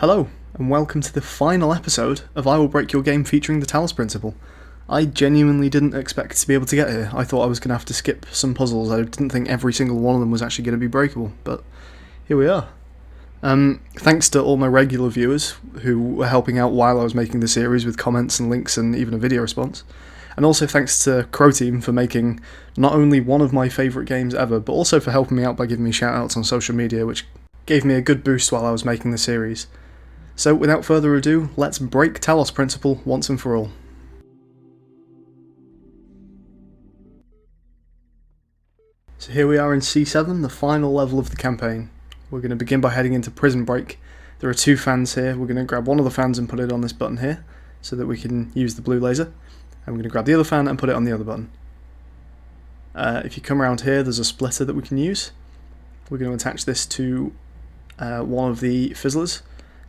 Hello, and welcome to the final episode of I Will Break Your Game featuring the Talos Principle. I genuinely didn't expect to be able to get here. I thought I was going to have to skip some puzzles. I didn't think every single one of them was actually going to be breakable, but here we are. Thanks to all my regular viewers who were helping out while I was making the series with comments and links and even a video response. And also thanks to Crow Team for making not only one of my favourite games ever, but also for helping me out by giving me shoutouts on social media, which gave me a good boost while I was making the series. So without further ado, let's break Talos Principle once and for all. So here we are in C7, the final level of the campaign. We're going to begin by heading into Prison Break. There are two fans here. We're going to grab one of the fans and put it on this button here, so that we can use the blue laser. And we're going to grab the other fan and put it on the other button. If you come around here, there's a splitter that we can use. We're going to attach this to one of the fizzlers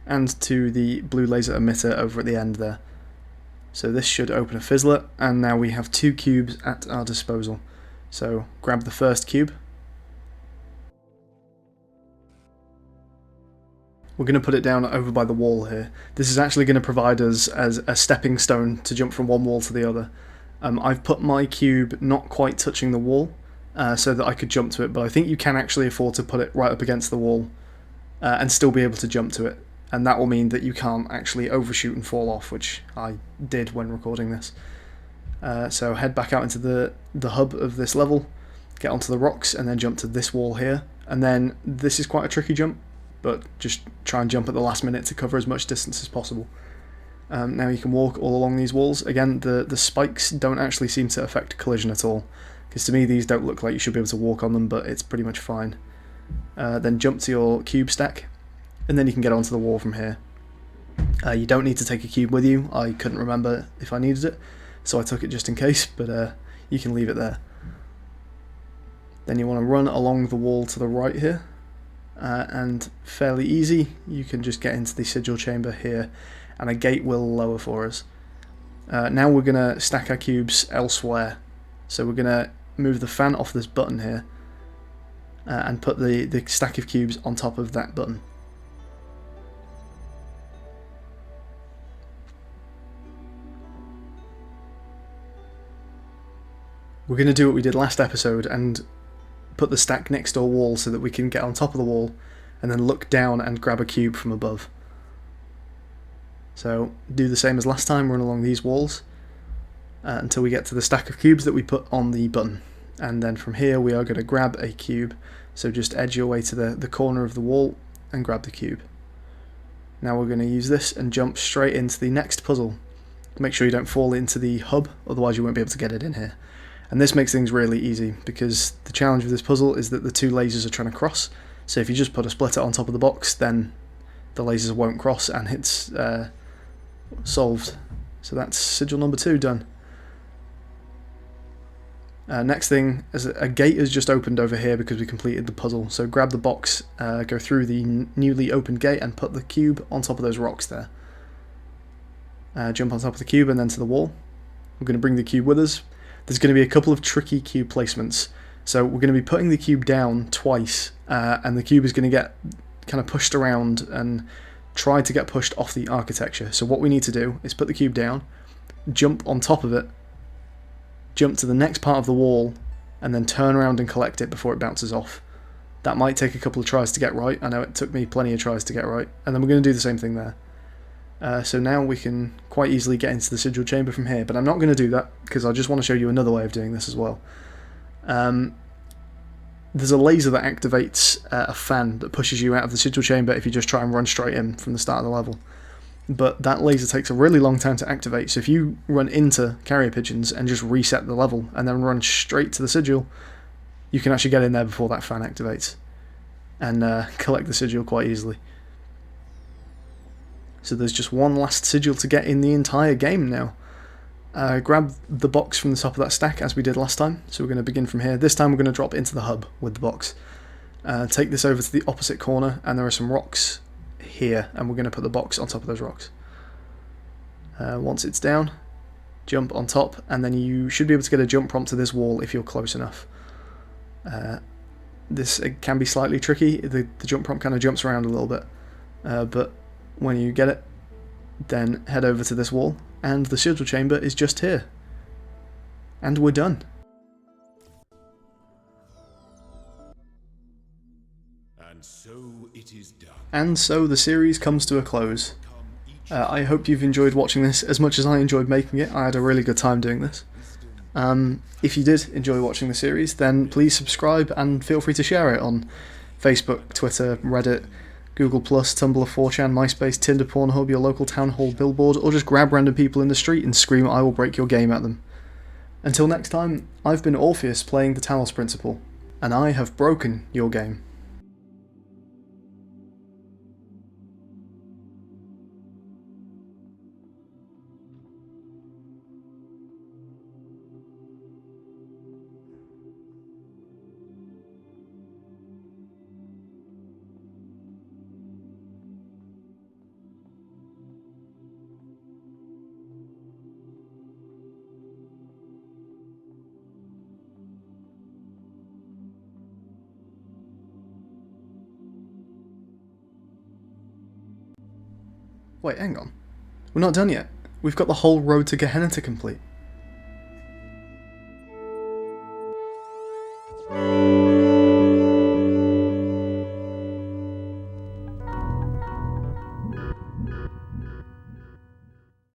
and to the blue laser emitter over at the end there. So this should open a fizzler, and now we have two cubes at our disposal. So grab the first cube. We're going to put it down over by the wall here. This is actually going to provide us as a stepping stone to jump from one wall to the other. I've put my cube not quite touching the wall so that I could jump to it, but I think you can actually afford to put it right up against the wall and still be able to jump to it. And that will mean that you can't actually overshoot and fall off, which I did when recording this. So head back out into the hub of this level, get onto the rocks, and then jump to this wall here. And then this is quite a tricky jump, but just try and jump at the last minute to cover as much distance as possible. Now you can walk all along these walls. Again, the spikes don't actually seem to affect collision at all, because to me these don't look like you should be able to walk on them, but it's pretty much fine. Then jump to your cube stack, and then you can get onto the wall from here. You don't need to take a cube with you. I couldn't remember if I needed it, so I took it just in case, but you can leave it there. Then you want to run along the wall to the right here, and fairly easy, you can just get into the sigil chamber here, and a gate will lower for us. Now we're going to stack our cubes elsewhere, so we're going to move the fan off this button here, and put the stack of cubes on top of that button. We're going to do what we did last episode and put the stack next to a wall so that we can get on top of the wall and then look down and grab a cube from above. So do the same as last time, run along these walls until we get to the stack of cubes that we put on the button. And then from here we are going to grab a cube, so just edge your way to the corner of the wall and grab the cube. Now we're going to use this and jump straight into the next puzzle. Make sure you don't fall into the hub, otherwise you won't be able to get it in here. And this makes things really easy, because the challenge with this puzzle is that the two lasers are trying to cross. So if you just put a splitter on top of the box, then the lasers won't cross, and it's solved. So that's sigil number 2 done. Next thing, is a gate has just opened over here because we completed the puzzle. So grab the box, go through the newly opened gate, and put the cube on top of those rocks there. Jump on top of the cube and then to the wall. We're going to bring the cube with us. There's going to be a couple of tricky cube placements. So we're going to be putting the cube down twice, and the cube is going to get kind of pushed around and try to get pushed off the architecture. So what we need to do is put the cube down, jump on top of it, jump to the next part of the wall, and then turn around and collect it before it bounces off. That might take a couple of tries to get right. I know it took me plenty of tries to get right. And then we're going to do the same thing there. So now we can quite easily get into the sigil chamber from here, but I'm not going to do that because I just want to show you another way of doing this as well. There's a laser that activates a fan that pushes you out of the sigil chamber if you just try and run straight in from the start of the level. But that laser takes a really long time to activate, so if you run into carrier pigeons and just reset the level and then run straight to the sigil, you can actually get in there before that fan activates and collect the sigil quite easily. So there's just one last sigil to get in the entire game now. Grab the box from the top of that stack as we did last time. So we're going to begin from here. This time we're going to drop into the hub with the box. Take this over to the opposite corner, and there are some rocks here, and we're going to put the box on top of those rocks. Once it's down, jump on top, and then you should be able to get a jump prompt to this wall if you're close enough. This can be slightly tricky. The jump prompt kind of jumps around a little bit, but When you get it, then head over to this wall, and the sigil chamber is just here. And we're done. And so it is done. And so the series comes to a close. I hope you've enjoyed watching this as much as I enjoyed making it. I had a really good time doing this. If you did enjoy watching the series, then please subscribe and feel free to share it on Facebook, Twitter, Reddit, Google+, Tumblr, 4chan, MySpace, Tinder, Pornhub, your local town hall billboard, or just grab random people in the street and scream "I will break your game" at them. Until next time, I've been Orpheus playing the Talos Principle, and I have broken your game. Wait, hang on. We're not done yet. We've got the whole road to Gehenna to complete.